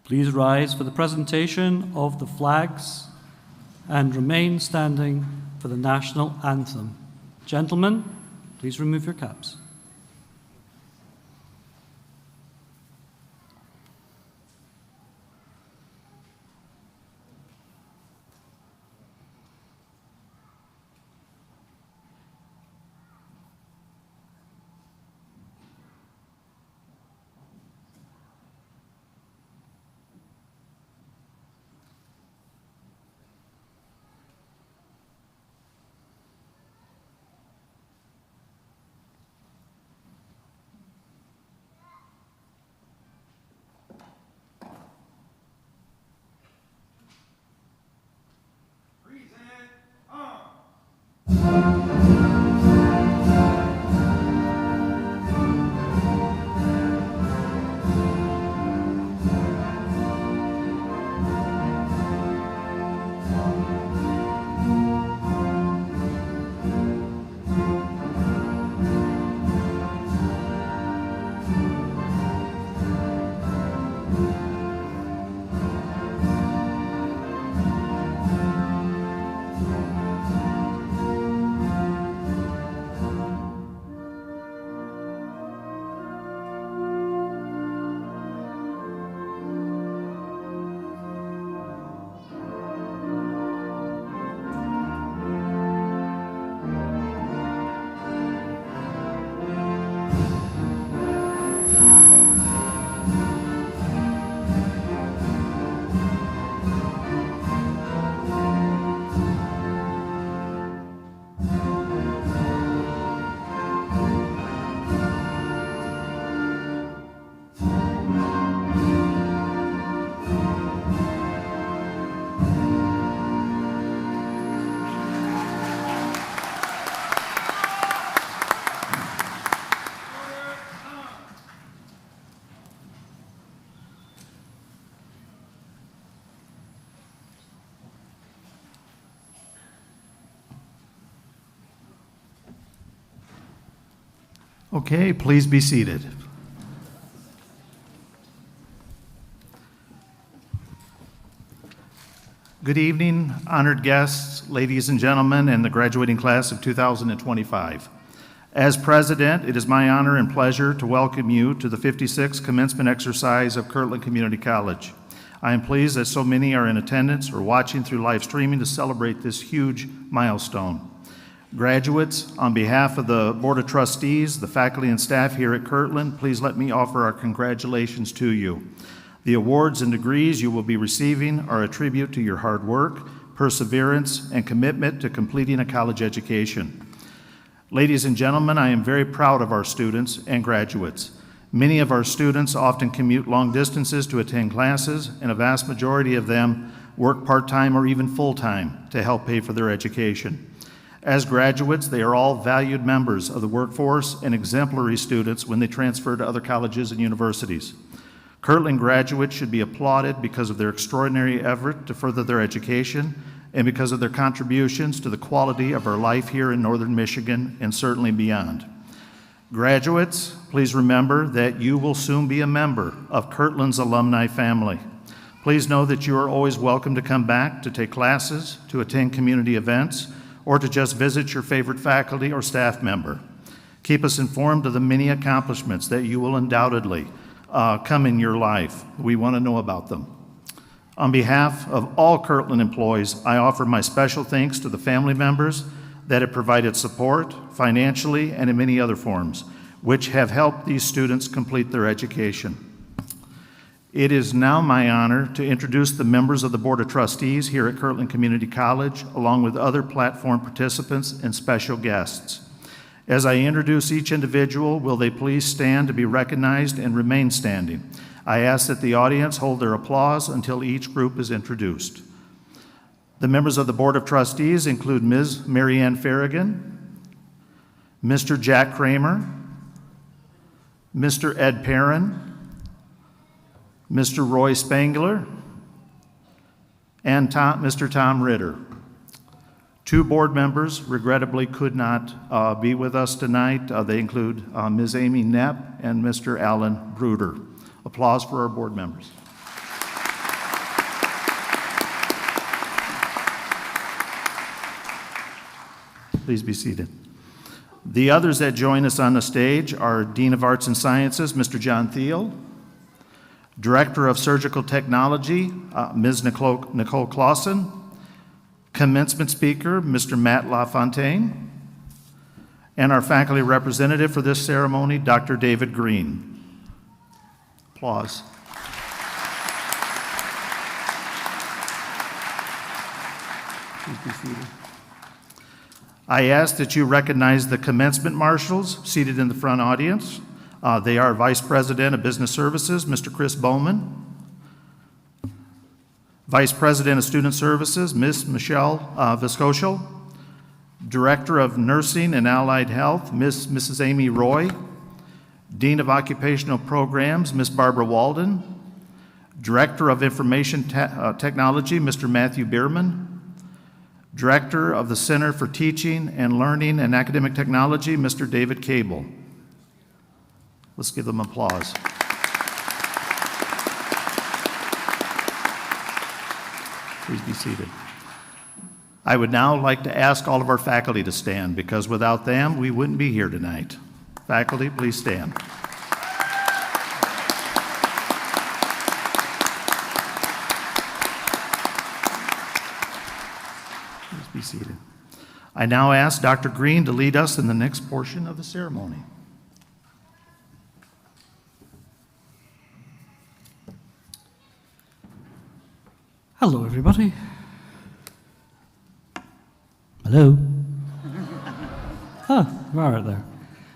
Please rise for the presentation of the flags and remain standing for the national anthem. Gentlemen, please remove your caps. Okay, please be seated. Good evening, honored guests, ladies and gentlemen, and the graduating class of 2025. As president, it is my honor and pleasure to welcome you to the 56th commencement exercise of Kirtland Community College. I am pleased that so many are in attendance or watching through live streaming to celebrate this huge milestone. Graduates, on behalf of the Board of Trustees, the faculty and staff here at Kirtland, please let me offer our congratulations to you. The awards and degrees you will be receiving are a tribute to your hard work, perseverance, and commitment to completing a college education. Ladies and gentlemen, I am very proud of our students and graduates. Many of our students often commute long distances to attend classes, and a vast majority of them work part-time or even full-time to help pay for their education. As graduates, they are all valued members of the workforce and exemplary students when they transfer to other colleges and universities. Kirtland graduates should be applauded because of their extraordinary effort to further their education and because of their contributions to the quality of our life here in Northern Michigan and certainly beyond. Graduates, please remember that you will soon be a member of Kirtland's alumni family. Please know that you are always welcome to come back to take classes, to attend community events, or to just visit your favorite faculty or staff member. Keep us informed of the many accomplishments that you will undoubtedly come in your life. We want to know about them. On behalf of all Kirtland employees, I offer my special thanks to the family members that have provided support financially and in many other forms, which have helped these students complete their education. It is now my honor to introduce the members of the Board of Trustees here at Kirtland Community College, along with other platform participants and special guests. As I introduce each individual, will they please stand to be recognized and remain standing? I ask that the audience hold their applause until each group is introduced. The members of the Board of Trustees include Ms. Marianne Farragon, Mr. Jack Kramer, Mr. Ed Perrin, Mr. Roy Spangler, and Mr. Tom Ritter. Two board members regrettably could not be with us tonight. They include Ms. Amy Knapp and Mr. Alan Bruder. Applause for our board members. Please be seated. The others that join us on the stage are Dean of Arts and Sciences, Mr. John Thiel, Director of Surgical Technology, Ms. Nicole Clausen, Commencement Speaker, Mr. Matt LaFontaine, and our faculty representative for this ceremony, Dr. David Green. Applause. Please be seated. I ask that you recognize the commencement marshals seated in the front audience. They are Vice President of Business Services, Mr. Chris Bowman, Vice President of Student Services, Ms. Michelle Viscotial, Director of Nursing and Allied Health, Mrs. Amy Roy, Dean of Occupational Programs, Ms. Barbara Walden, Director of Information Technology, Mr. Matthew Bierman, Director of the Center for Teaching and Learning and Academic Technology, Mr. David Cable. Let's give them applause. Please be seated. I would now like to ask all of our faculty to stand, because without them, we wouldn't be here tonight. Faculty, please stand. Please be seated. I now ask Dr. Green to lead us in the next portion of the ceremony. Hello, everybody. Hello. You are out there.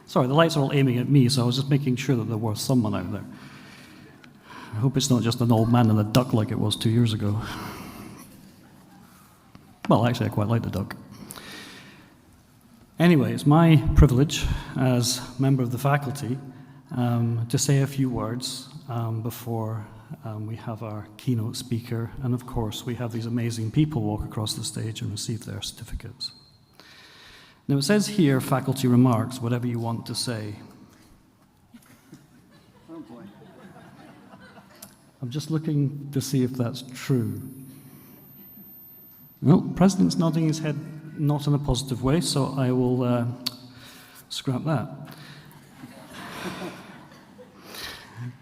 Sorry, the lights are all aiming at me, so I was just making sure that there was someone out there. I hope it's not just an old man in a duck like it was 2 years ago. Well, actually, I quite like the duck. Anyway, it's my privilege as member of the faculty to say a few words before we have our keynote speaker, and of course we have these amazing people walk across the stage and receive their certificates. Now it says here, faculty remarks, whatever you want to say. Oh boy. I'm just looking to see if that's true. No, the President's nodding his head not in a positive way, so I will scrap that.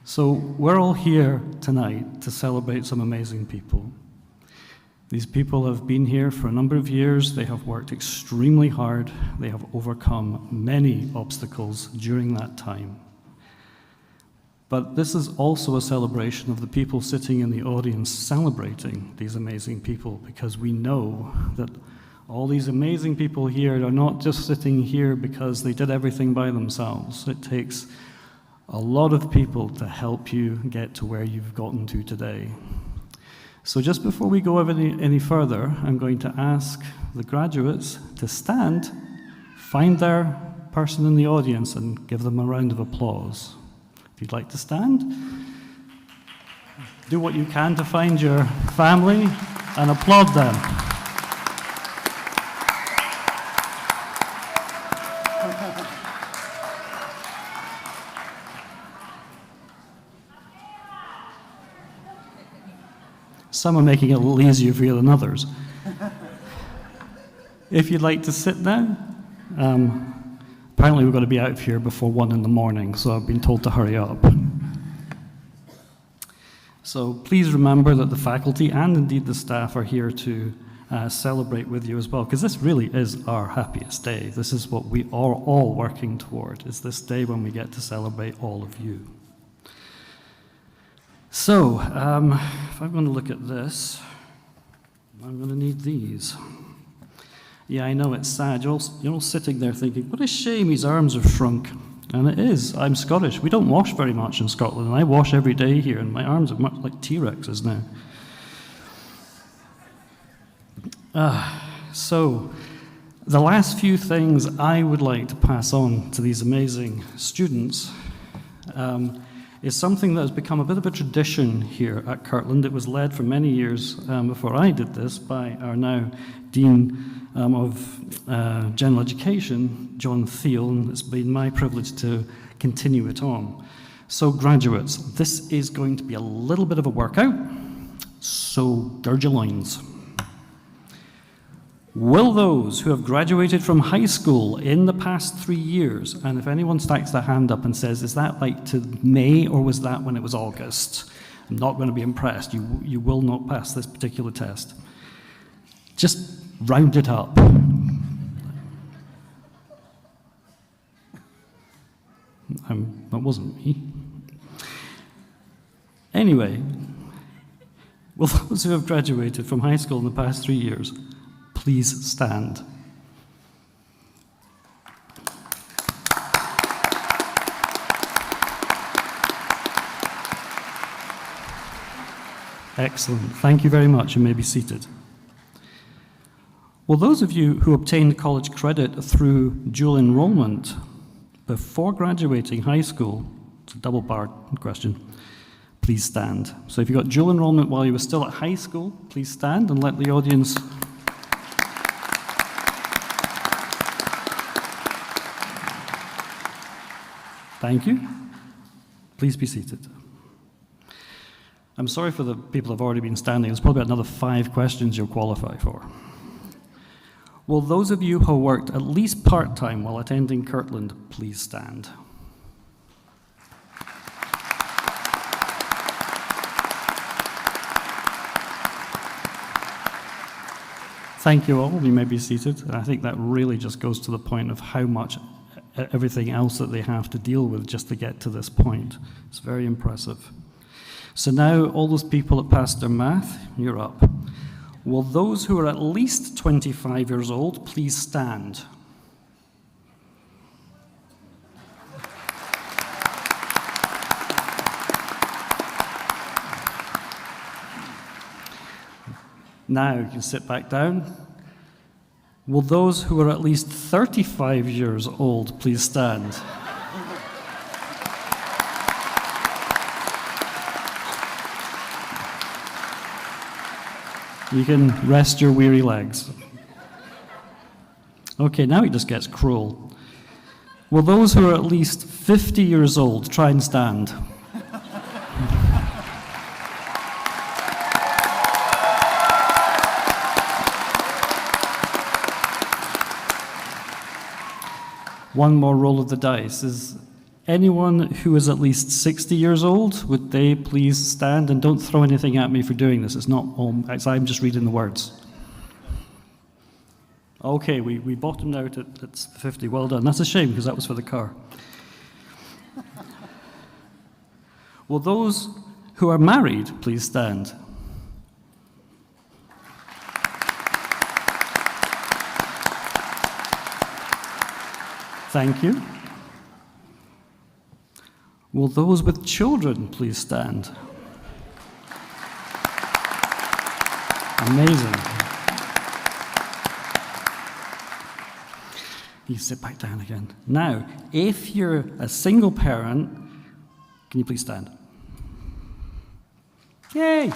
So we're all here tonight to celebrate some amazing people. These people have been here for a number of years. They have worked extremely hard. They have overcome many obstacles during that time. But this is also a celebration of the people sitting in the audience celebrating these amazing people, because we know that all these amazing people here are not just sitting here because they did everything by themselves. It takes a lot of people to help you get to where you've gotten to today. So just before we go any further, I'm going to ask the graduates to stand, find their person in the audience, and give them a round of applause. If you'd like to stand, do what you can to find your family and applaud them. Some are making it a little easier for you than others. If you'd like to sit down, apparently we've got to be out of here before 1 in the morning, so I've been told to hurry up. So please remember that the faculty and indeed the staff are here to celebrate with you as well, because this really is our happiest day. This is what we are all working toward, is this day when we get to celebrate all of you. So, if I'm going to look at this, I'm going to need these. Yeah, I know it's sad. You're all sitting there thinking, what a shame his arms have shrunk. And it is. I'm Scottish. We don't wash very much in Scotland, and I wash every day here, and my arms are much like T-Rexes now. So, the last few things I would like to pass on to these amazing students is something that has become a bit of a tradition here at Kirtland. It was led for many years before I did this by our now Dean of General Education, John Thiel, and it's been my privilege to continue it on. So graduates, this is going to be a little bit of a workout, so gird your loins. Will those who have graduated from high school in the past 3 years, and if anyone stacks their hand up and says, is that like to May or was that when it was August? I'm not going to be impressed. You will not pass this particular test. Just round it up. That wasn't me. Anyway, will those who have graduated from high school in the past 3 years please stand? Excellent. Thank you very much. You may be seated. Well, those of you who obtained college credit through dual enrollment before graduating high school, it's a double-barred question, please stand. So if you got dual enrollment while you were still at high school, please stand and let the audience. Thank you. Please be seated. I'm sorry for the people who have already been standing. There's probably another 5 questions you'll qualify for. Will those of you who worked at least part-time while attending Kirtland please stand? Thank you all. You may be seated. And I think that really just goes to the point of how much everything else that they have to deal with just to get to this point. It's very impressive. So now, all those people that passed their math, you're up. Will those who are at least 25 years old please stand? Now you can sit back down. Will those who are at least 35 years old please stand? You can rest your weary legs. Okay, now it just gets cruel. Will those who are at least 50 years old try and stand? One more roll of the dice. Is anyone who is at least 60 years old, would they please stand? And don't throw anything at me for doing this. It's not all, I'm just reading the words. Okay, we bottomed out at 50. Well done. That's a shame because that was for the car. Will those who are married please stand? Thank you. Will those with children please stand? Amazing. You sit back down again. Now, if you're a single parent, can you please stand? Yay!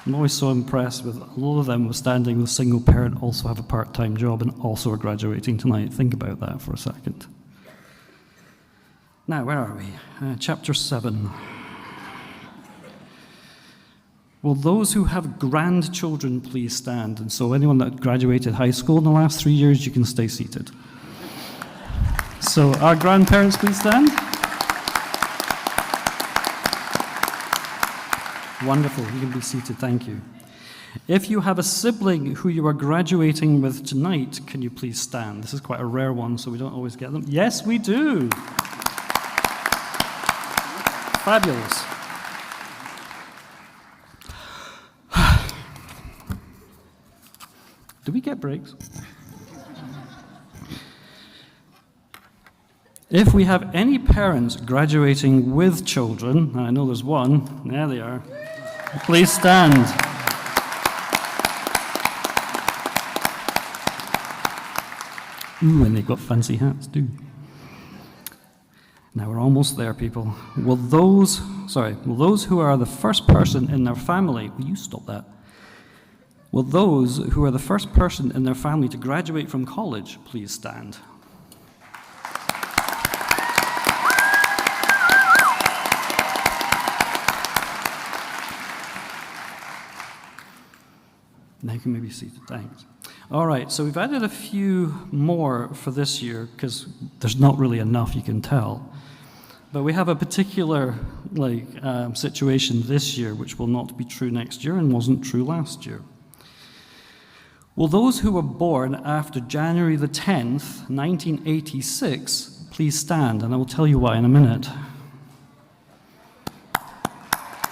I'm always so impressed with a lot of them were standing with single parent, also have a part-time job, and also are graduating tonight. Think about that for a second. Now, where are we? Chapter 7. Will those who have grandchildren please stand? And so anyone that graduated high school in the last 3 years, you can stay seated. So our grandparents please stand. Wonderful, you can be seated, thank you. If you have a sibling who you are graduating with tonight, can you please stand? This is quite a rare one, so we don't always get them. Yes, we do. Fabulous. Do we get breaks? If we have any parents graduating with children, and I know there's one, there they are, please stand. Ooh, and they've got fancy hats too. Now we're almost there, people. Will those who are the first person in their family, will you stop that? Will those who are the first person in their family to graduate from college please stand? Now you can maybe see the thanks. All right, so we've added a few more for this year because there's not really enough, you can tell. But we have a particular situation this year which will not be true next year and wasn't true last year. Will those who were born after January the 10th, 1986, please stand? And I will tell you why in a minute.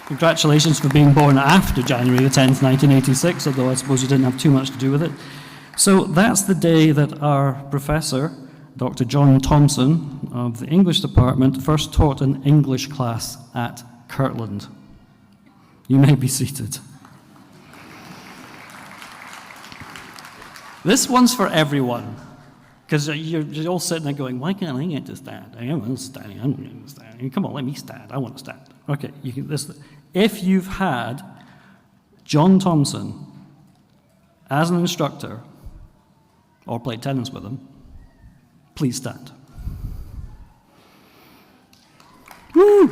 Congratulations for being born after January the 10th, 1986, although I suppose you didn't have too much to do with it. So that's the day that our professor, Dr. John Thompson of the English department, first taught an English class at Kirtland. You may be seated. This one's for everyone, because you're all sitting there going, why can't I get to stand? I am standing, I'm going to stand. Come on, let me stand, I want to stand. Okay, if you've had John Thompson as an instructor, or played tennis with him, please stand. Woo!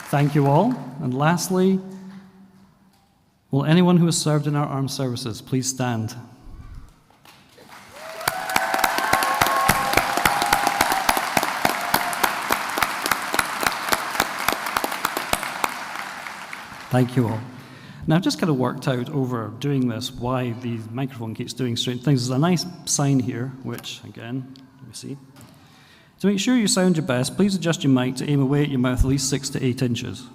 Thank you all. And lastly, will anyone who has served in our armed services please stand? Thank you all. Now, I've just kind of worked out over doing this why the microphone keeps doing strange things. There's a nice sign here, which, again, let me see. To make sure you sound your best, please adjust your mic to aim away at your mouth at least 6 to 8 inches.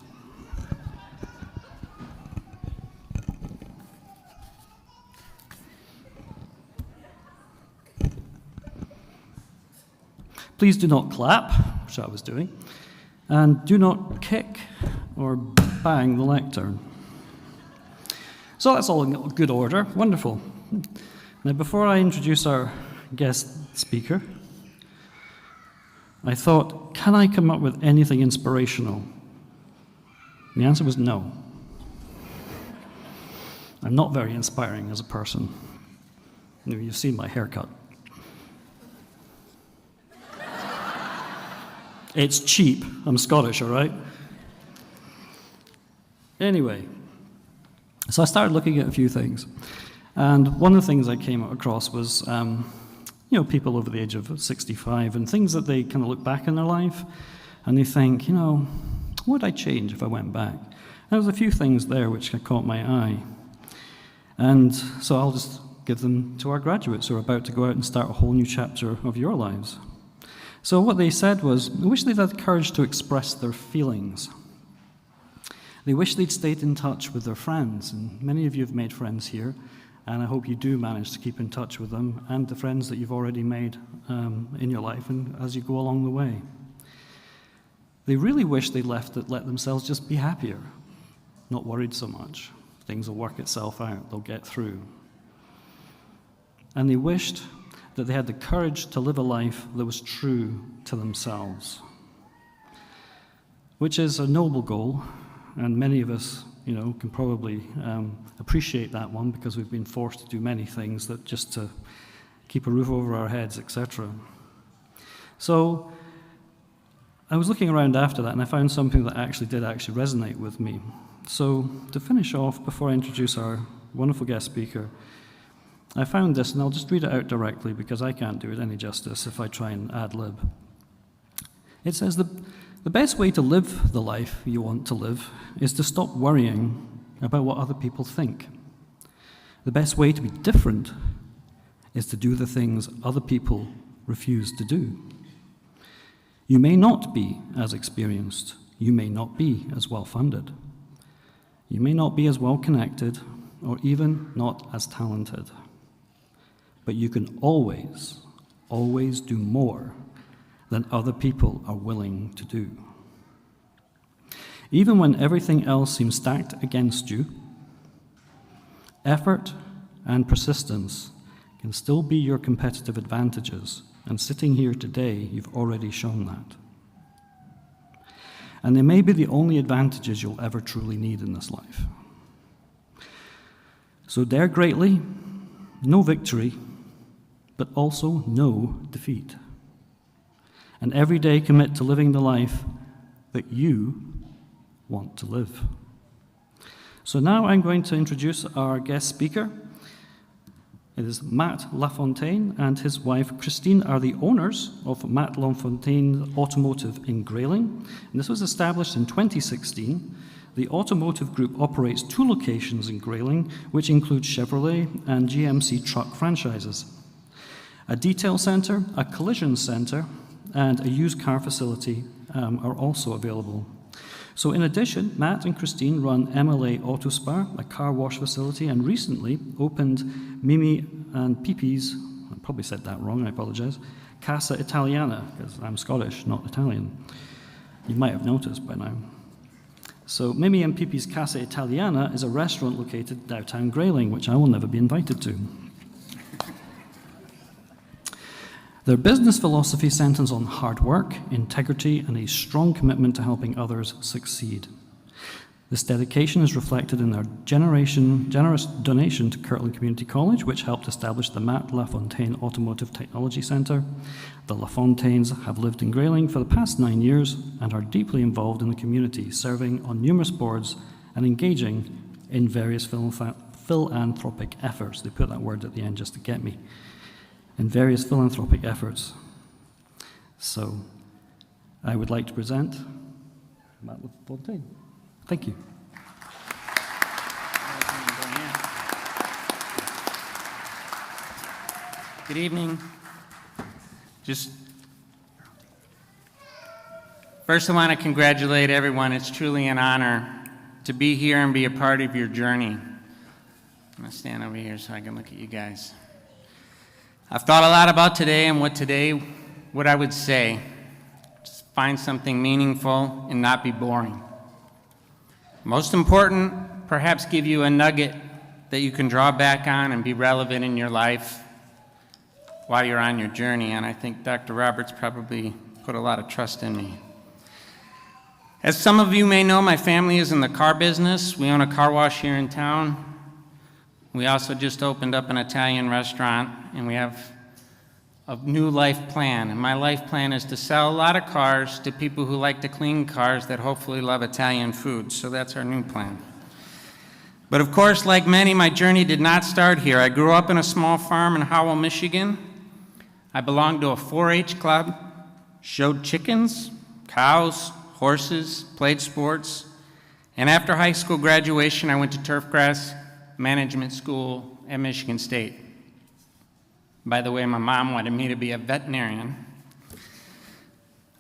Please do not clap, which I was doing, and do not kick or bang the lectern. So that's all in good order. Wonderful. Now, before I introduce our guest speaker, I thought, can I come up with anything inspirational? And the answer was no. I'm not very inspiring as a person. You've seen my haircut. It's cheap. I'm Scottish, all right? Anyway, so I started looking at a few things. And one of the things I came across was, people over the age of 65 and things that they kind of look back in their life and they think, what would I change if I went back? And there was a few things there which caught my eye. And so I'll just give them to our graduates who are about to go out and start a whole new chapter of your lives. So what they said was, they wish they'd had the courage to express their feelings. They wish they'd stayed in touch with their friends, and many of you have made friends here, and I hope you do manage to keep in touch with them and the friends that you've already made in your life and as you go along the way. They really wish they let themselves just be happier, not worried so much. Things will work itself out, they'll get through. And they wished that they had the courage to live a life that was true to themselves, which is a noble goal, and many of us, can probably appreciate that one because we've been forced to do many things that just to keep a roof over our heads, etc. So I was looking around after that, and I found something that did resonate with me. So to finish off, before I introduce our wonderful guest speaker, I found this, and I'll just read it out directly because I can't do it any justice if I try and ad-lib. It says, the best way to live the life you want to live is to stop worrying about what other people think. The best way to be different is to do the things other people refuse to do. You may not be as experienced. You may not be as well-funded. You may not be as well-connected or even not as talented. But you can always, always do more than other people are willing to do. Even when everything else seems stacked against you, effort and persistence can still be your competitive advantages, and sitting here today, you've already shown that. And they may be the only advantages you'll ever truly need in this life. So dare greatly, no victory, but also no defeat. And every day commit to living the life that you want to live. So now I'm going to introduce our guest speaker. It is Matt Lafontaine and his wife Christine are the owners of Matt Lafontaine Automotive in Grayling. And this was established in 2016. The automotive group operates 2 locations in Grayling, which include Chevrolet and GMC truck franchises. A detail center, a collision center, and a used car facility are also available. So in addition, Matt and Christine run MLA Auto Spa, a car wash facility, and recently opened Mimi and Pipi's, I probably said that wrong, I apologize, Casa Italiana, because I'm Scottish, not Italian. You might have noticed by now. So Mimi and Pipi's Casa Italiana is a restaurant located downtown Grayling, which I will never be invited to. Their business philosophy centers on hard work, integrity, and a strong commitment to helping others succeed. This dedication is reflected in their generous donation to Kirtland Community College, which helped establish the Matt Lafontaine Automotive Technology Center. The Lafontaines have lived in Grayling for the past 9 years and are deeply involved in the community, serving on numerous boards and engaging in various philanthropic efforts. They put that word at the end just to get me. In various philanthropic efforts. So, I would like to present Matt Lafontaine. Thank you. Good evening. First I want to congratulate everyone. It's truly an honor to be here and be a part of your journey. I'm going to stand over here so I can look at you guys. I've thought a lot about today and what I would say. Just find something meaningful and not be boring. Most important, perhaps give you a nugget that you can draw back on and be relevant in your life while you're on your journey. And I think Dr. Roberts probably put a lot of trust in me. As some of you may know, my family is in the car business. We own a car wash here in town. We also just opened up an Italian restaurant, and we have a new life plan. And my life plan is to sell a lot of cars to people who like to clean cars that hopefully love Italian food. So that's our new plan. But of course, like many, my journey did not start here. I grew up in a small farm in Howell, Michigan. I belonged to a 4-H club, showed chickens, cows, horses, played sports. And after high school graduation, I went to turfgrass management school at Michigan State. By the way, my mom wanted me to be a veterinarian.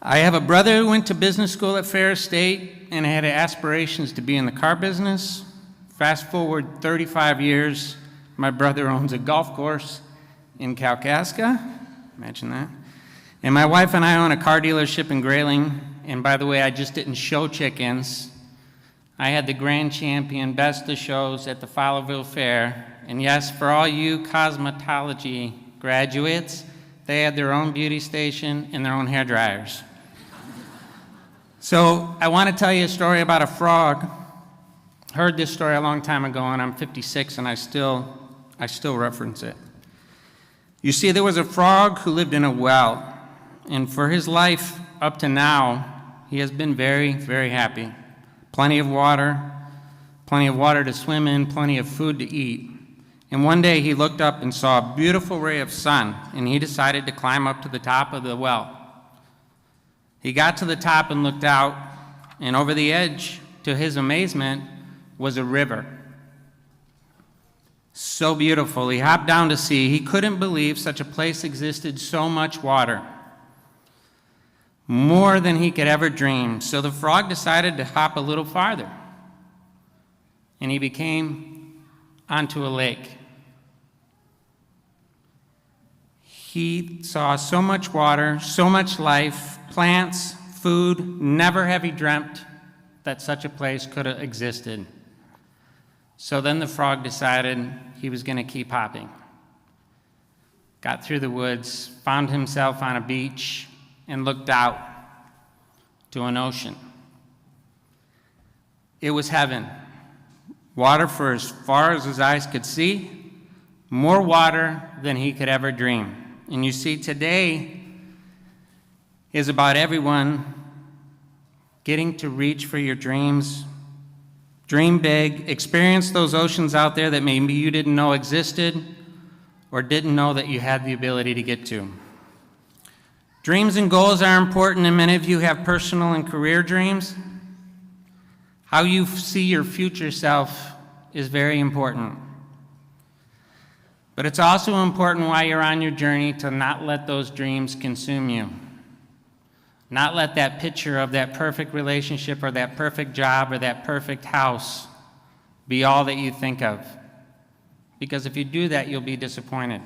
I have a brother who went to business school at Ferris State and had aspirations to be in the car business. Fast forward 35 years, my brother owns a golf course in Kalkaska. Imagine that. And my wife and I own a car dealership in Grayling. And by the way, I just didn't show chickens. I had the grand champion best of shows at the Fowlerville Fair. And yes, for all you cosmetology graduates, they had their own beauty station and their own hair dryers. So I want to tell you a story about a frog. Heard this story a long time ago, and I'm 56, and I still reference it. You see, there was a frog who lived in a well, and for his life up to now, he has been very, very happy. Plenty of water to swim in, plenty of food to eat. And one day he looked up and saw a beautiful ray of sun, and he decided to climb up to the top of the well. He got to the top and looked out, and over the edge, to his amazement, was a river. So beautiful. He hopped down to see. He couldn't believe such a place existed, so much water. More than he could ever dream. So the frog decided to hop a little farther. And he came onto a lake. He saw so much water, so much life, plants, food. Never have he dreamt that such a place could have existed. So then the frog decided he was going to keep hopping. Got through the woods, found himself on a beach, and looked out to an ocean. It was heaven. Water for as far as his eyes could see, more water than he could ever dream. And you see, today is about everyone getting to reach for your dreams. Dream big, experience those oceans out there that maybe you didn't know existed or didn't know that you had the ability to get to. Dreams and goals are important, and many of you have personal and career dreams. How you see your future self is very important. But it's also important while you're on your journey to not let those dreams consume you. Not let that picture of that perfect relationship or that perfect job or that perfect house be all that you think of. Because if you do that, you'll be disappointed.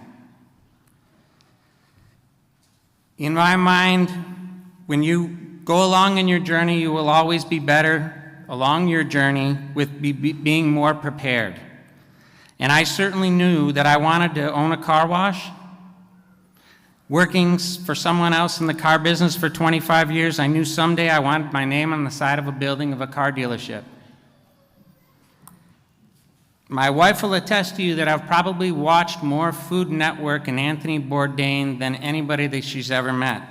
In my mind, when you go along in your journey, you will always be better along your journey with being more prepared. And I certainly knew that I wanted to own a car wash. Working for someone else in the car business for 25 years, I knew someday I wanted my name on the side of a building of a car dealership. My wife will attest to you that I've probably watched more Food Network and Anthony Bourdain than anybody that she's ever met.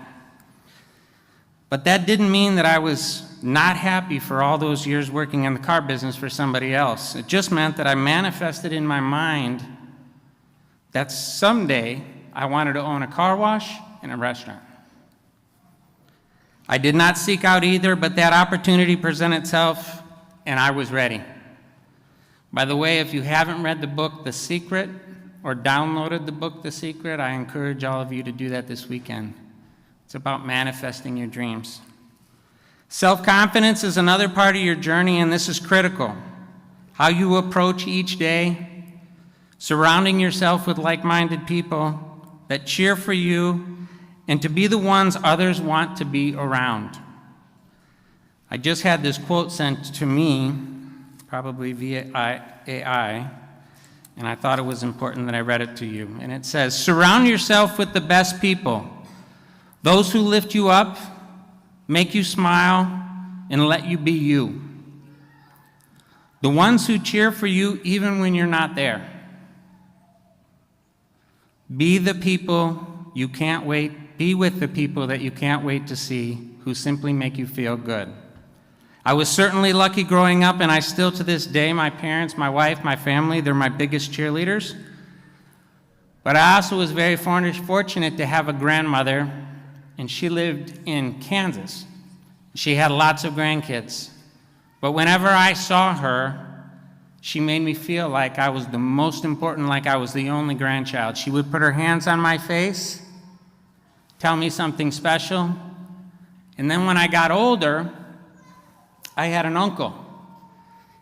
But that didn't mean that I was not happy for all those years working in the car business for somebody else. It just meant that I manifested in my mind that someday I wanted to own a car wash and a restaurant. I did not seek out either, but that opportunity presented itself, and I was ready. By the way, if you haven't read the book The Secret or downloaded the book The Secret, I encourage all of you to do that this weekend. It's about manifesting your dreams. Self-confidence is another part of your journey, and this is critical. How you approach each day, surrounding yourself with like-minded people that cheer for you and to be the ones others want to be around. I just had this quote sent to me, probably via AI, and I thought it was important that I read it to you. And it says, "Surround yourself with the best people, those who lift you up, make you smile, and let you be you. The ones who cheer for you even when you're not there. Be the people you can't wait, be with the people that you can't wait to see, who simply make you feel good." I was certainly lucky growing up, and I still to this day, my parents, my wife, my family, they're my biggest cheerleaders. But I also was very fortunate to have a grandmother, and she lived in Kansas. She had lots of grandkids. But whenever I saw her, she made me feel like I was the most important, like I was the only grandchild. She would put her hands on my face, tell me something special. And then when I got older, I had an uncle,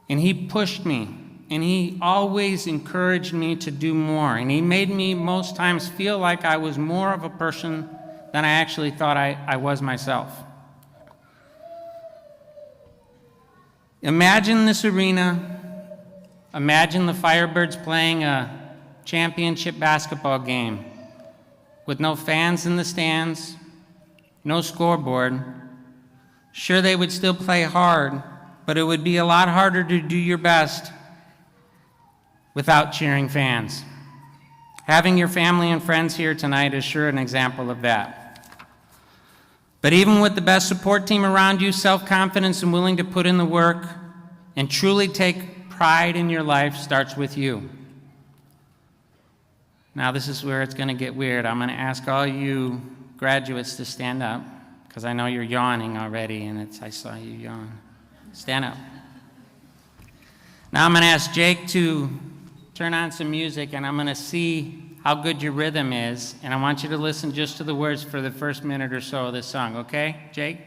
and he pushed me, and he always encouraged me to do more, and he made me most times feel like I was more of a person than I actually thought I was myself. Imagine this arena. Imagine the Firebirds playing a championship basketball game with no fans in the stands, no scoreboard. Sure, they would still play hard, but it would be a lot harder to do your best without cheering fans. Having your family and friends here tonight is sure an example of that. But even with the best support team around you, self-confidence and willing to put in the work and truly take pride in your life starts with you. Now, this is where it's going to get weird. I'm going to ask all you graduates to stand up, because I know you're yawning already, and I saw you yawn. Stand up. Now I'm going to ask Jake to turn on some music, and I'm going to see how good your rhythm is, and I want you to listen just to the words for the first minute or so of this song, okay, Jake?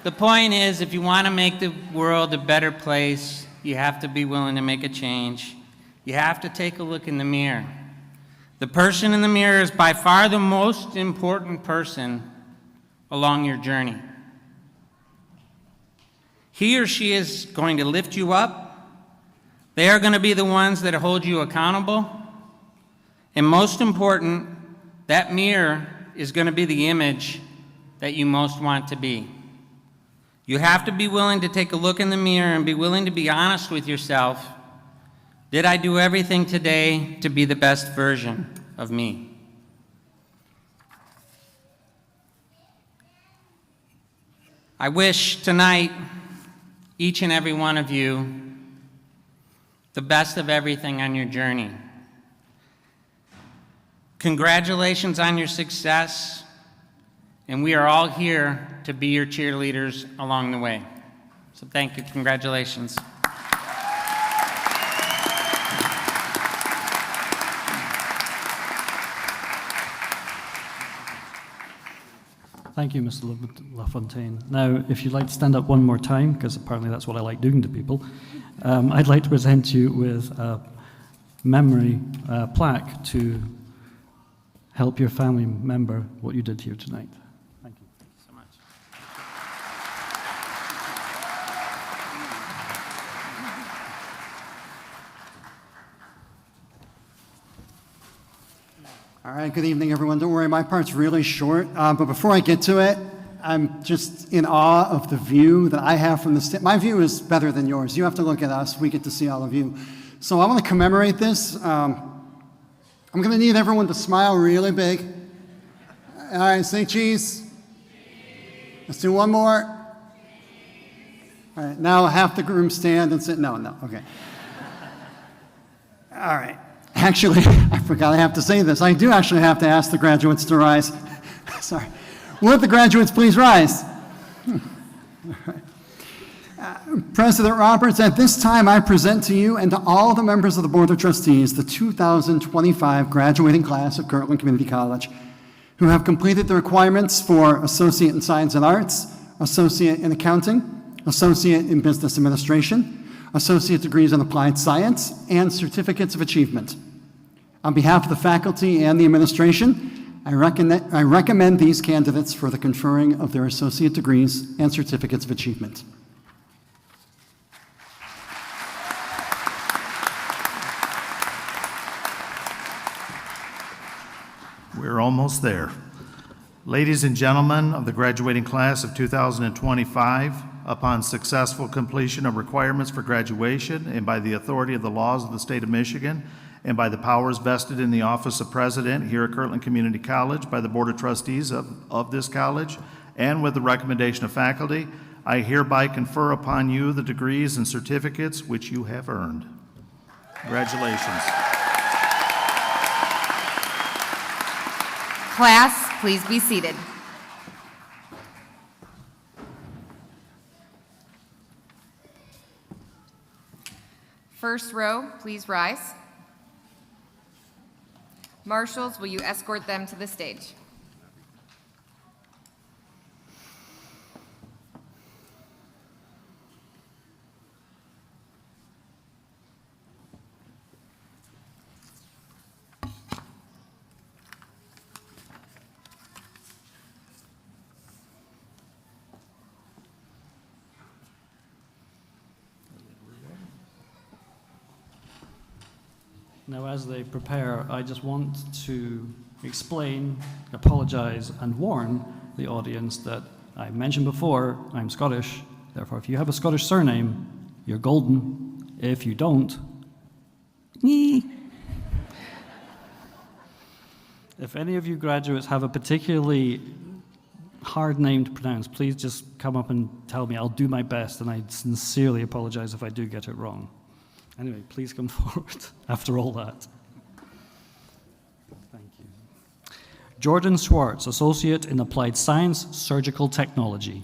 The point is, if you want to make the world a better place, you have to be willing to make a change. You have to take a look in the mirror. The person in the mirror is by far the most important person along your journey. He or she is going to lift you up. They are going to be the ones that hold you accountable. And most important, that mirror is going to be the image that you most want to be. You have to be willing to take a look in the mirror and be willing to be honest with yourself. Did I do everything today to be the best version of me? I wish tonight, each and every one of you, the best of everything on your journey. Congratulations on your success, and we are all here to be your cheerleaders along the way. So thank you, congratulations. Thank you, Mr. LaFontaine. Now, if you'd like to stand up one more time, because apparently that's what I like doing to people, I'd like to present you with a memory plaque to help your family remember what you did here tonight. Thank you. Thank you so much. All right, good evening, everyone. Don't worry, my part's really short, but before I get to it, I'm just in awe of the view that I have from the stage. My view is better than yours. You have to look at us. We get to see all of you. So I want to commemorate this. I'm going to need everyone to smile really big. All right, say cheese. Let's do one more. All right, now half the room stand and sit. No, okay. All right. Actually, I forgot I have to say this. I do actually have to ask the graduates to rise. Sorry. Would the graduates please rise? President Roberts, at this time I present to you and to all the members of the Board of Trustees the 2025 graduating class of Kirtland Community College, who have completed the requirements for Associate in Science and Arts, Associate in Accounting, Associate in Business Administration, Associate degrees in Applied Science, and Certificates of Achievement. On behalf of the faculty and the administration, I recommend these candidates for the conferring of their associate degrees and certificates of achievement. We're almost there. Ladies and gentlemen of the graduating class of 2025, upon successful completion of requirements for graduation and by the authority of the laws of the state of Michigan and by the powers vested in the office of president here at Kirtland Community College by the Board of Trustees of this college, and with the recommendation of faculty, I hereby confer upon you the degrees and certificates which you have earned. Congratulations. Class, please be seated. First row, please rise. Marshals, will you escort them to the stage? Now, as they prepare, I just want to explain, apologize, and warn the audience that I mentioned before, I'm Scottish. Therefore, if you have a Scottish surname, you're golden. If you don't, if any of you graduates have a particularly hard name to pronounce, please just come up and tell me. I'll do my best, and I sincerely apologize if I do get it wrong. Anyway, please come forward after all that. Thank you. Jordan Schwartz, Associate in Applied Science, Surgical Technology.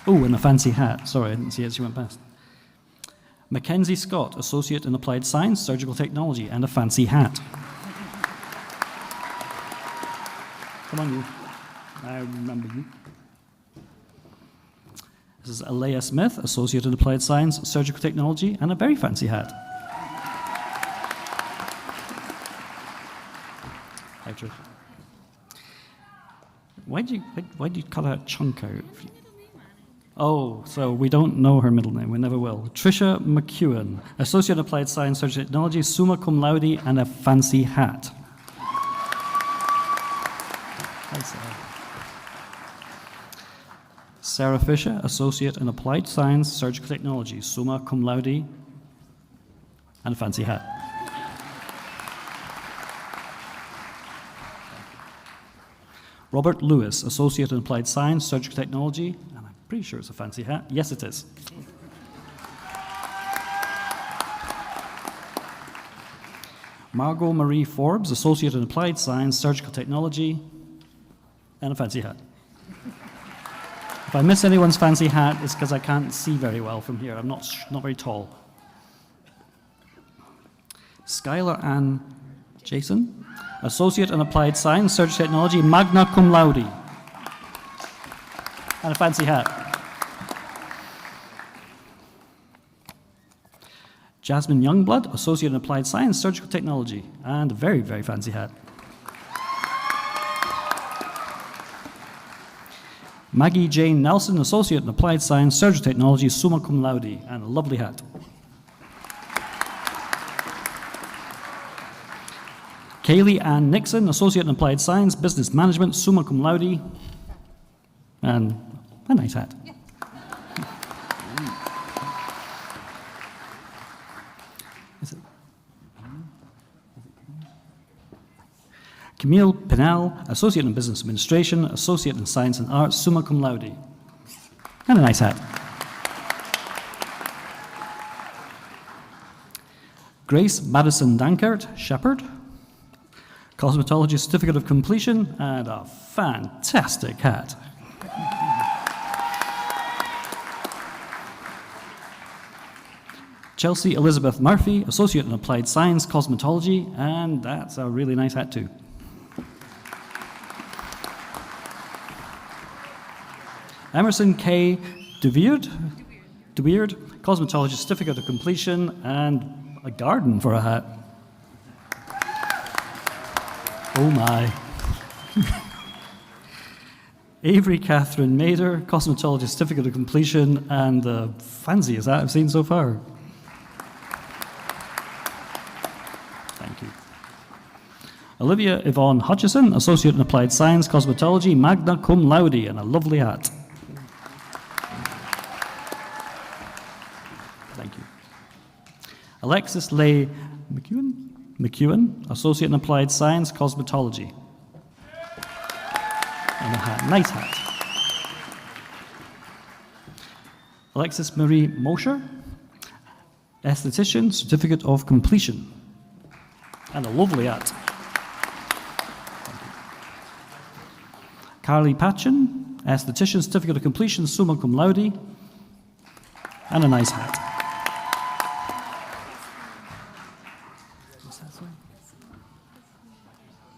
Oh, and a fancy hat. Sorry, I didn't see it as you went past. Mackenzie Scott, Associate in Applied Science, Surgical Technology, and a fancy hat. Come on, you. I remember you. This is Alea Smith, Associate in Applied Science, Surgical Technology, and a very fancy hat. Hi, Trish. Why do you cut a chunk out? Oh, so we don't know her middle name. We never will. Tricia McEwen, Associate in Applied Science, Surgical Technology, summa cum laude, and a fancy hat. Hi, Sarah. Sarah Fisher, Associate in Applied Science, Surgical Technology, summa cum laude, and a fancy hat. Robert Lewis, Associate in Applied Science, Surgical Technology, and I'm pretty sure it's a fancy hat. Yes, it is. Margot Marie Forbes, Associate in Applied Science, Surgical Technology, and a fancy hat. If I miss anyone's fancy hat, it's because I can't see very well from here. I'm not very tall. Skylar Ann Jason, Associate in Applied Science, Surgical Technology, magna cum laude, and a fancy hat. Jasmine Youngblood, Associate in Applied Science, Surgical Technology, and a very, very fancy hat. Maggie Jane Nelson, Associate in Applied Science, Surgical Technology, summa cum laude, and a lovely hat. Kaylee Ann Nixon, Associate in Applied Science, Business Management, summa cum laude, and a nice hat. Yeah. Is it? Camille Pinnell, Associate in Business Administration, Associate in Science and Arts, summa cum laude, and a nice hat. Grace Madison Dankert, Shepherd, Cosmetology Certificate of Completion, and a fantastic hat. Chelsea Elizabeth Murphy, Associate in Applied Science, Cosmetology, and that's a really nice hat too. Emerson K. DeWeerd, Cosmetology Certificate of Completion, and a garden for a hat. Oh my. Avery Catherine Mader, Cosmetology Certificate of Completion, and the fanciest hat I've seen so far. Thank you. Olivia Yvonne Hutchison, Associate in Applied Science, Cosmetology, magna cum laude, and a lovely hat. Thank you. Alexis Leigh McEwen, Associate in Applied Science, Cosmetology. And a hat, nice hat. Alexis Marie Mosher, Esthetician, Certificate of Completion. And a lovely hat. Carly Patchen, Esthetician, Certificate of Completion, summa cum laude. And a nice hat.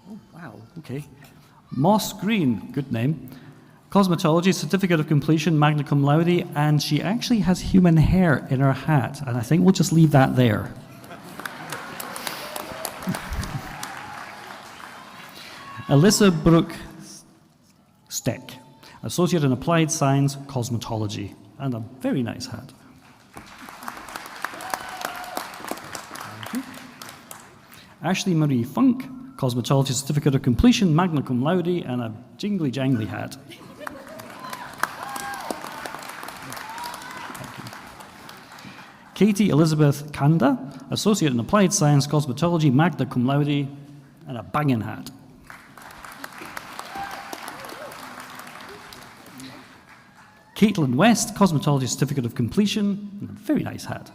Oh, wow, okay. Moss Green, good name. Cosmetology, Certificate of Completion, magna cum laude, and she actually has human hair in her hat, and I think we'll just leave that there. Alyssa Brooke Steck, Associate in Applied Science, Cosmetology, and a very nice hat. Thank you. Ashley Marie Funk, Cosmetology Certificate of Completion, magna cum laude, and a jingly-jangly hat. Katie Elizabeth Kanda, Associate in Applied Science, Cosmetology, magna cum laude, and a banging hat. Caitlin West, Cosmetology Certificate of Completion, and a very nice hat.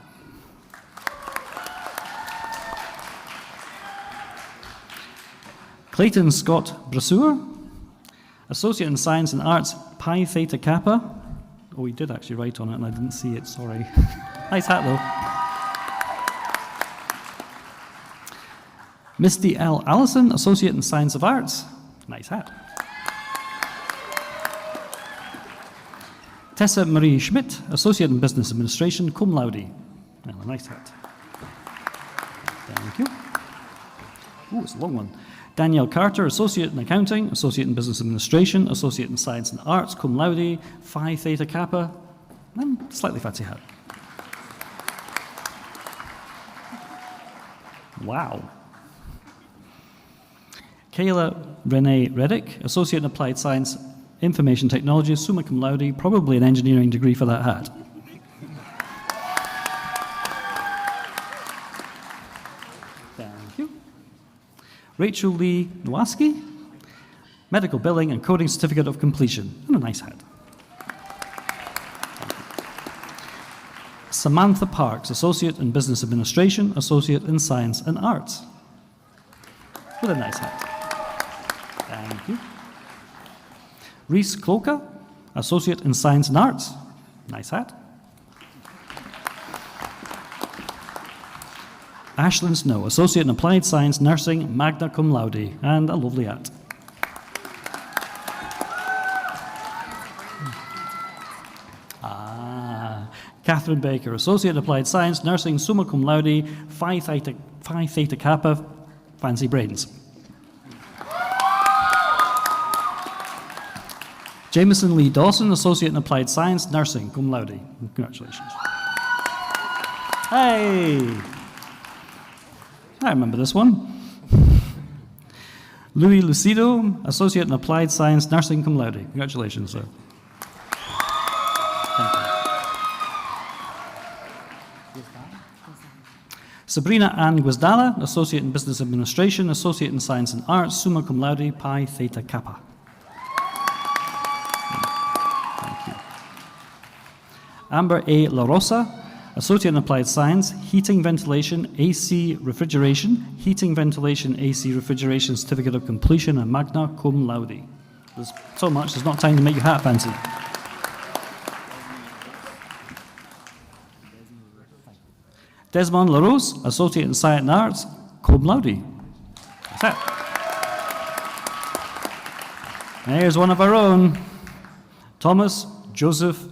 Clayton Scott Brasseur, Associate in Science and Arts, Pi Theta Kappa. Oh, he did actually write on it and I didn't see it, sorry. Nice hat though. Misty L. Allison, Associate in Science of Arts. Nice hat. Tessa Marie Schmidt, Associate in Business Administration, cum laude. Well, a nice hat. Thank you. Oh, it's a long one. Danielle Carter, Associate in Accounting, Associate in Business Administration, Associate in Science and Arts, cum laude, Phi Theta Kappa, and slightly fancy hat. Wow. Kayla Renee Reddick, Associate in Applied Science, Information Technology, summa cum laude, probably an engineering degree for that hat. Thank you. Rachel Lee Nwaski, Medical Billing and Coding Certificate of Completion, and a nice hat. Samantha Parks, Associate in Business Administration, Associate in Science and Arts, with a nice hat. Thank you. Reese Cloker, Associate in Science and Arts, nice hat. Ashlyn Snow, Associate in Applied Science, Nursing, magna cum laude, and a lovely hat. Catherine Baker, Associate in Applied Science, Nursing, summa cum laude, Phi Theta Kappa, fancy brains. Jameson Lee Dawson, Associate in Applied Science, Nursing, cum laude. Congratulations. Hey! I remember this one. Louis Lucido, Associate in Applied Science, Nursing, cum laude. Congratulations, sir. Thank you. Sabrina Ann Guazdala, Associate in Business Administration, Associate in Science and Arts, summa cum laude, Pi Theta Kappa. Thank you. Amber A. La Rosa, Associate in Applied Science, Heating, Ventilation, AC Refrigeration, Heating, Ventilation, AC Refrigeration, Certificate of Completion, and magna cum laude. There's so much, there's not time to make your hat fancy. Desmond LaRose, Associate in Science and Arts, cum laude. That's it. And here's one of our own, Thomas Joseph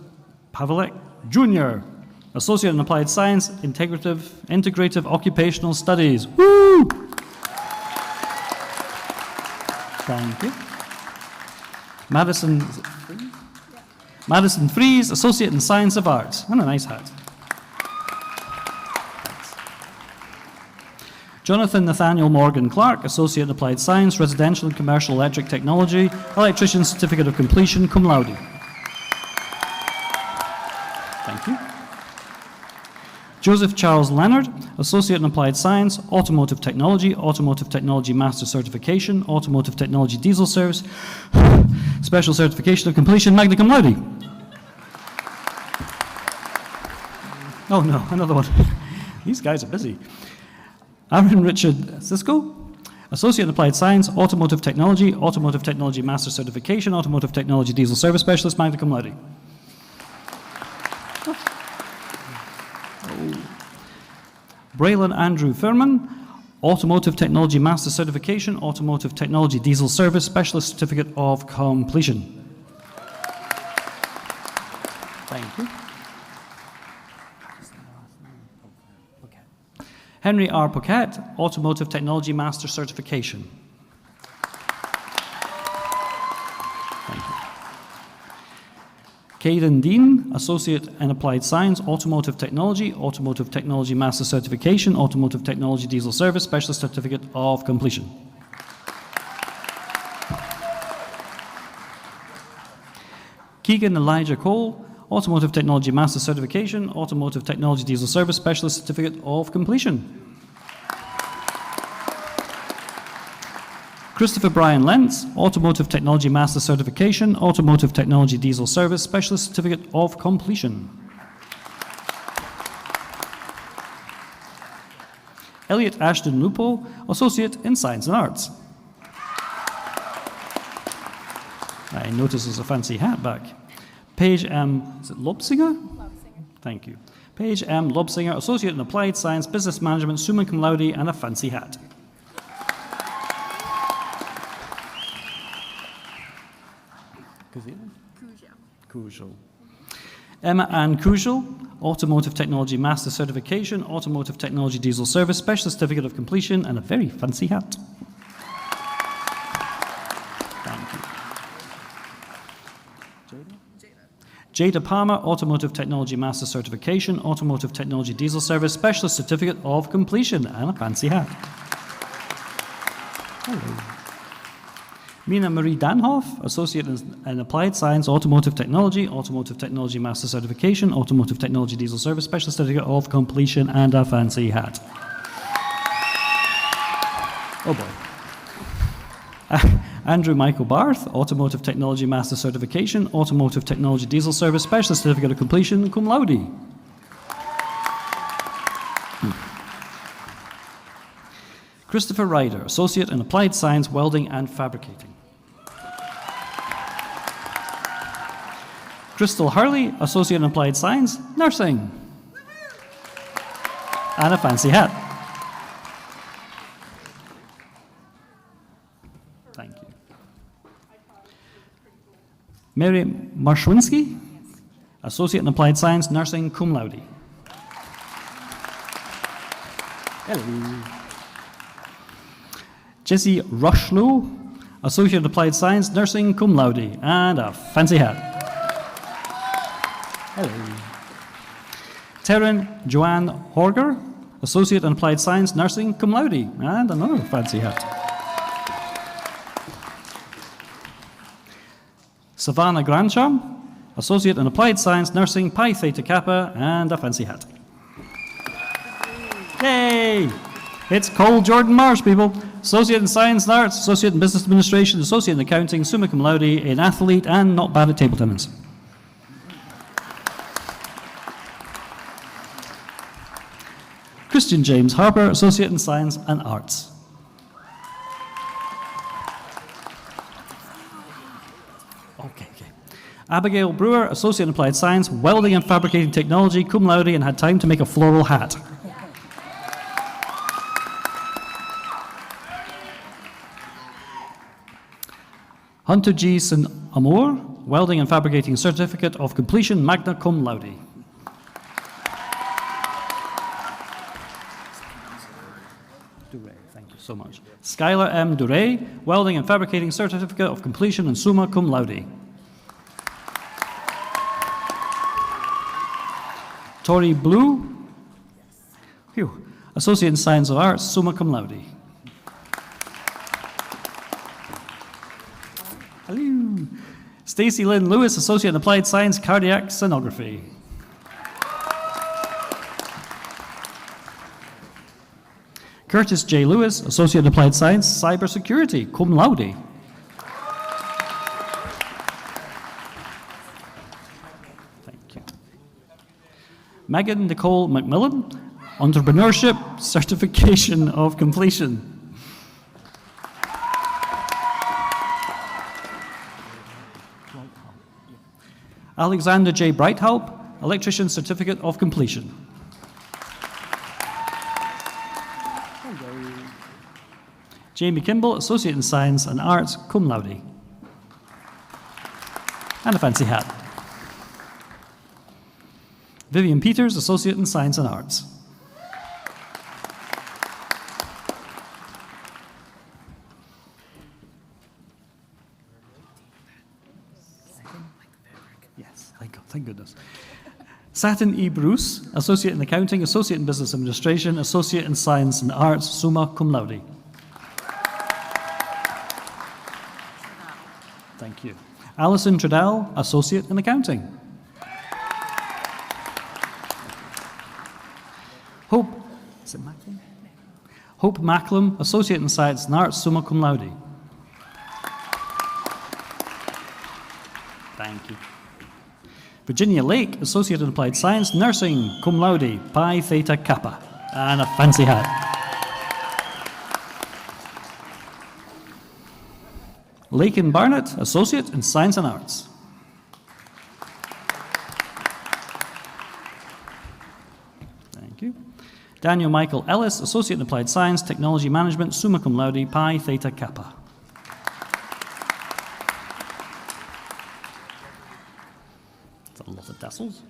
Pavlik Jr., Associate in Applied Science, Integrative Occupational Studies. Woo! Thank you. Madison Fries, Associate in Science of Arts, and a nice hat. Jonathan Nathaniel Morgan Clark, Associate in Applied Science, Residential and Commercial Electric Technology, Electrician Certificate of Completion, cum laude. Thank you. Joseph Charles Leonard, Associate in Applied Science, Automotive Technology Master Certification, Automotive Technology Diesel Service, Special Certification of Completion, magna cum laude. Oh no, another one. These guys are busy. Aaron Richard Cisco, Associate in Applied Science, Automotive Technology Master Certification, Automotive Technology Diesel Service Specialist, magna cum laude. Braylon Andrew Furman, Automotive Technology Master Certification, Automotive Technology Diesel Service Specialist Certificate of Completion. Thank you. Henry R. Poquette, Automotive Technology Master Certification. Thank you. Caden Dean, Associate in Applied Science, Automotive Technology Master Certification, Automotive Technology Diesel Service Specialist Certificate of Completion. Keegan Elijah Cole, Automotive Technology Master Certification, Automotive Technology Diesel Service Specialist Certificate of Completion. Christopher Brian Lentz, Automotive Technology Master Certification, Automotive Technology Diesel Service Specialist Certificate of Completion. Elliot Ashton Lupo, Associate in Science and Arts. I notice there's a fancy hat back. Paige M. Is it Lobsinger? Lobsinger. Thank you. Paige M. Lobsinger, Associate in Applied Science, Business Management, summa cum laude, and a fancy hat. Cujo. Emma Ann Kujal, Automotive Technology Master Certification, Automotive Technology Diesel Service, Special Certificate of Completion, and a very fancy hat. Thank you. Jada Palmer, Automotive Technology Master Certification, Automotive Technology Diesel Service, Specialist Certificate of Completion, and a fancy hat. Hello. Mina Marie Danhoff, Associate in Applied Science, Automotive Technology Master Certification, Automotive Technology Diesel Service, Special Certificate of Completion, and a fancy hat. Oh boy. Andrew Michael Barth, Automotive Technology Master Certification, Automotive Technology Diesel Service, Special Certificate of Completion, cum laude. Christopher Ryder, Associate in Applied Science, Welding and Fabricating. Crystal Hurley, Associate in Applied Science, Nursing. And a fancy hat. Thank you. Mary Marszwinski, Associate in Applied Science, Nursing, cum laude. Hello. Jessie Rushlow, Associate in Applied Science, Nursing, cum laude, and a fancy hat. Hello. Taryn Joanne Horger, Associate in Applied Science, Nursing, cum laude, and another fancy hat. Savannah Grancham, Associate in Applied Science, Nursing, Pi Theta Kappa, and a fancy hat. Yay! It's Cole Jordan Marsh, people. Associate in Science and Arts, Associate in Business Administration, Associate in Accounting, summa cum laude, an athlete, and not bad at table tennis. Christian James Harper, Associate in Science and Arts. Okay. Abigail Brewer, Associate in Applied Science, Welding and Fabricating Technology, cum laude, and had time to make a floral hat. Hunter G. St. Amour, Welding and Fabricating Certificate of Completion, magna cum laude. Thank you so much. Skylar M. Duray, Welding and Fabricating Certificate of Completion and summa cum laude. Tori Blue, Associate in Science of Arts, summa cum laude. Hello. Stacy Lynn Lewis, Associate in Applied Science, Cardiac Sonography. Curtis J. Lewis, Associate in Applied Science, Cybersecurity, cum laude. Thank you. Megan Nicole McMillan, Entrepreneurship, Certification of Completion. Alexander J. Breithaupt, Electrician Certificate of Completion. Jamie Kimball, Associate in Science and Arts, cum laude. And a fancy hat. Vivian Peters, Associate in Science and Arts. Yes, thank goodness. Satin E. Bruce, Associate in Accounting, Associate in Business Administration, Associate in Science and Arts, summa cum laude. Thank you. Alison Trudell, Associate in Accounting. Hope Macklem, Associate in Science and Arts, summa cum laude. Thank you. Virginia Lake, Associate in Applied Science, Nursing, cum laude, Pi Theta Kappa, and a fancy hat. Lakin Barnett, Associate in Science and Arts. Thank you. Daniel Michael Ellis, Associate in Applied Science, Technology Management, summa cum laude, Pi Theta Kappa. That's a lot of tassels.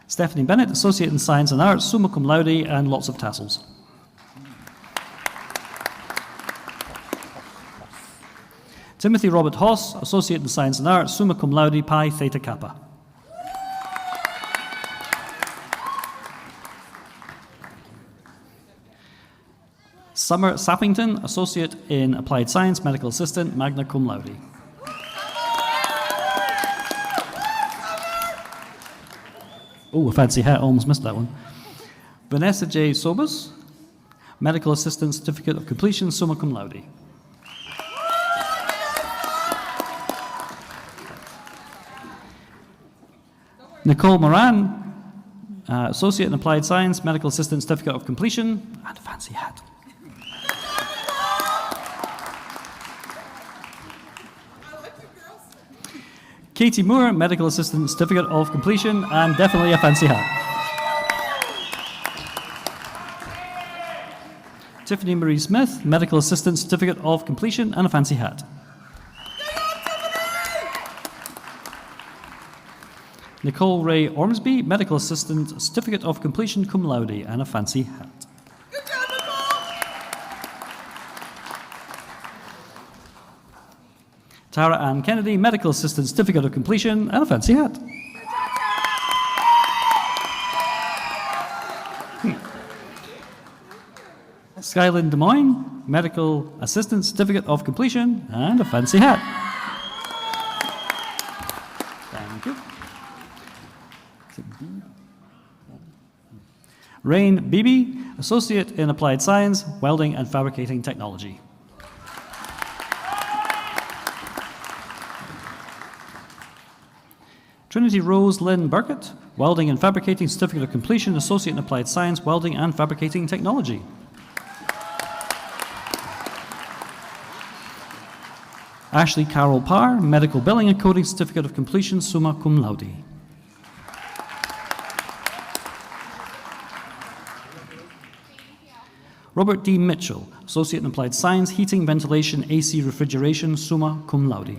Stephanie Bennett, Associate in Science and Arts, summa cum laude, and lots of tassels. Timothy Robert Hoss, Associate in Science and Arts, summa cum laude, pi theta kappa. Summer Sappington, Associate in Applied Science, Medical Assistant, magna cum laude. Oh, a fancy hat, almost missed that one. Vanessa J. Sobus, Medical Assistant, Certificate of Completion, summa cum laude. Nicole Moran, Associate in Applied Science, Medical Assistant, Certificate of Completion, and a fancy hat. Katie Moore, Medical Assistant, Certificate of Completion, and definitely a fancy hat. Tiffany Marie Smith, Medical Assistant, Certificate of Completion, and a fancy hat. Nicole Ray Ormsby, Medical Assistant, Certificate of Completion, cum laude, and a fancy hat. Tara Ann Kennedy, Medical Assistant, Certificate of Completion, and a fancy hat. Skylyn Des Moines, Medical Assistant, Certificate of Completion, and a fancy hat. Thank you. Rain Beebe, Associate in Applied Science, Welding and Fabricating Technology. Trinity Rose Lynn Burkett, Welding and Fabricating Certificate of Completion, Associate in Applied Science, Welding and Fabricating Technology. Ashley Carol Parr, Medical Billing and Coding Certificate of Completion, summa cum laude. Robert D. Mitchell, Associate in Applied Science, Heating, Ventilation, AC, Refrigeration, summa cum laude.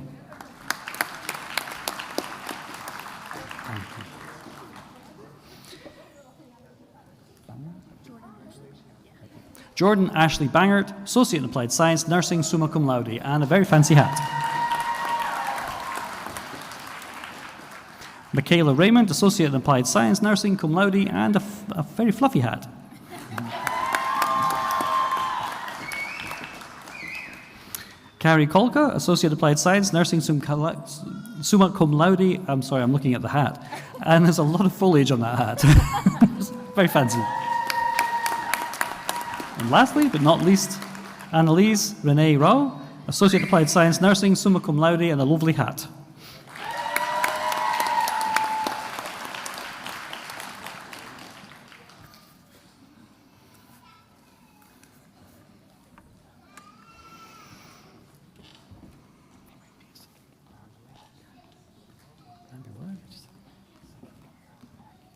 Jordan Ashley Bangert, Associate in Applied Science, Nursing, summa cum laude, and a very fancy hat. Michaela Raymond, Associate in Applied Science, Nursing, cum laude, and a very fluffy hat. Carrie Kolka, Associate Applied Science, Nursing, summa cum laude. I'm sorry, I'm looking at the hat. And there's a lot of foliage on that hat. Very fancy. And lastly, but not least, Annalise Renee Rao, Associate Applied Science, Nursing, summa cum laude, and a lovely hat.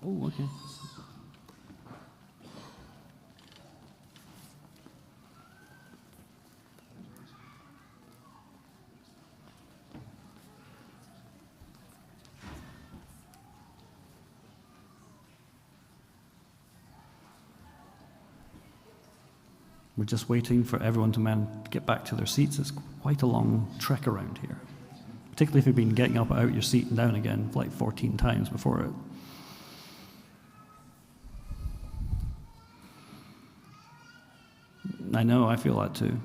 Oh, okay. We're just waiting for everyone to get back to their seats. It's quite a long trek around here, particularly if you've been getting up out your seat and down again like 14 times before it. I know, I feel that too.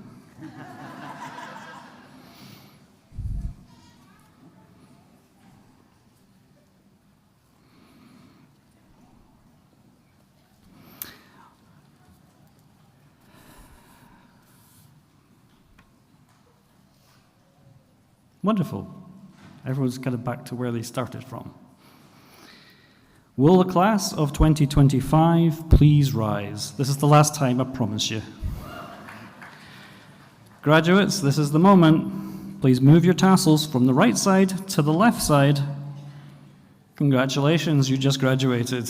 Wonderful. Everyone's kind of back to where they started from. Will the class of 2025 please rise? This is the last time, I promise you. Graduates, this is the moment. Please move your tassels from the right side to the left side. Congratulations, you just graduated.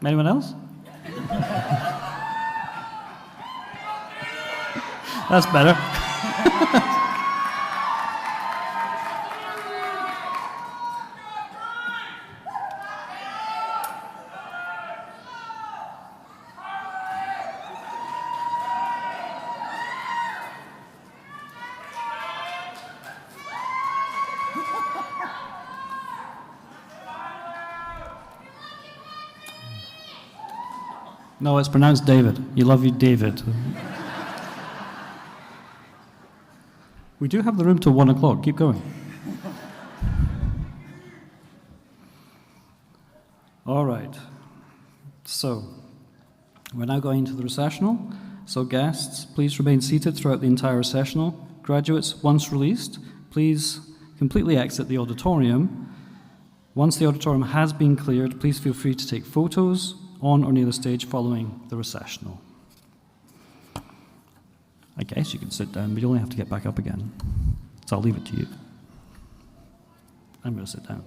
Anyone else? That's better. No, it's pronounced David. You love you, David. We do have the room till 1 o'clock. Keep going. All right. So, we're now going to the recessional. So guests, please remain seated throughout the entire recessional. Graduates, once released, please completely exit the auditorium. Once the auditorium has been cleared, please feel free to take photos on or near the stage following the recessional. I guess you can sit down, but you only have to get back up again. So I'll leave it to you. I'm going to sit down.